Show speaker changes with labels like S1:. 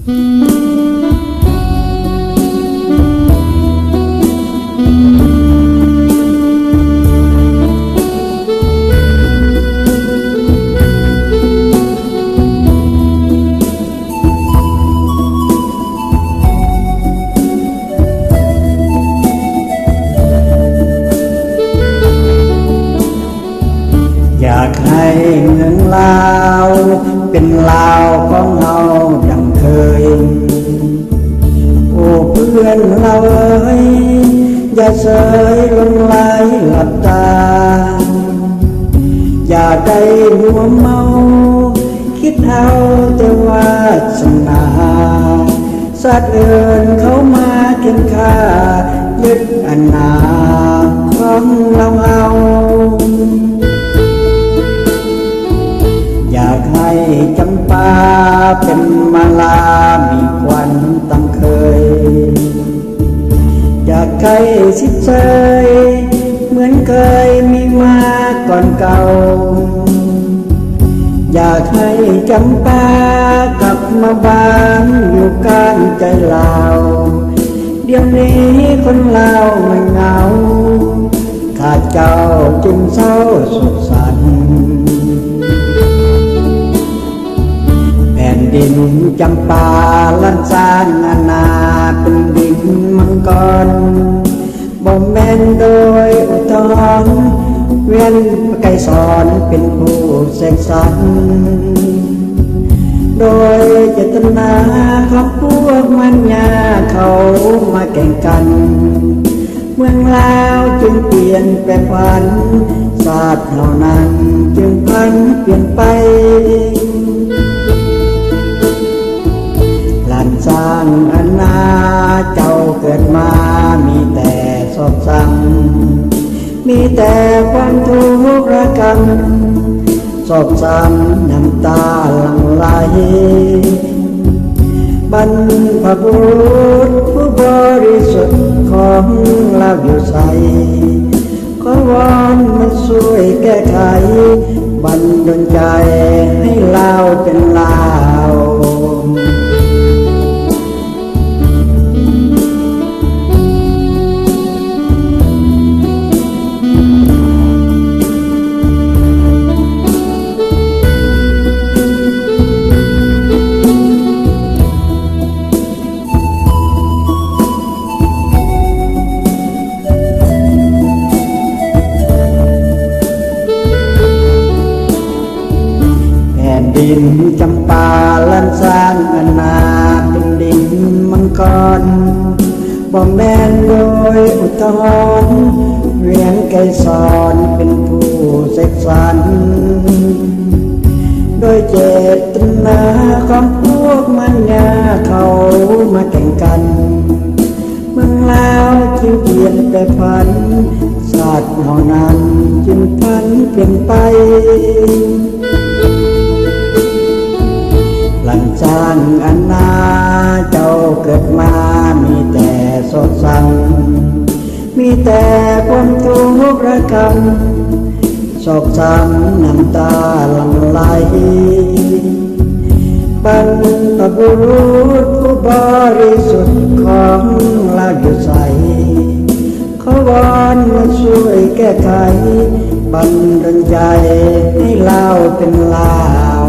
S1: อยากให้เมืองลาวเป็นลาวของเราดังเคยโอ้เพื่อนเราเอ๋ยอย่าเสยลงไหลหลับตาอย่าได้หัวเมาคิดเอาแต่วาสนาสัตว์อื่นเขามาเข็นฆ่ายึดอนาของเราเอาอยากให้จำปาเป็นมาลามีควันตั้งเคยอยากให้สิเชยเหมือนเคยมีมาก่อนเก่าอยากให้จำปากลับมาบ้านอยู่กันใจเราเดี๋ยวนี้คนเราไม่เหงาขาดเจ้าจึงเศร้าสุขสันต์แผ่นดินจำปาลันซานนานาเป็นดินมังกรบ่แม่นโดยอุทธรณ์เวียนไกรสอนเป็นผู้เสกสรรโดยเจตนาของพวกมันยาเขามาแข่งกันเมืองลาวจึงเปลี่ยนแปลงผันศาสตร์เหล่านั้นจึงพันเปลี่ยนไปลันสร้างอนาเจ้าเกิดมามีแต่โศกสังมีแต่ความทุกข์ระกำโศกสังน้ำตาหลั่งไหลบรรพบุรุษผู้บริสุทธิ์ของเราอยู่ใสขอวอนมาช่วยแก้ไขบันดลใจให้เราเป็นลาวดินจำปาลันซานอนาเป็นดินมังกรบ่แม่นโดยอุทธรณ์เวียนไกรสอนเป็นผู้เสกสรรโดยเจตนาของพวกมันยาเขามาแข่งกันเมืองลาวจึงเปลี่ยนแปลงผันศาสตร์เหล่านั้นจึงพันเปลี่ยนไปลันสร้างอนาเจ้าเกิดมามีแต่โศกสังมีแต่ความทุกข์ระกำโศกสังน้ำตาหลั่งไหลบรรพบุรุษผู้บริสุทธิ์ของเราอยู่ใสขอวอนมาช่วยแก้ไขบันดาลใจให้เราเป็นลาว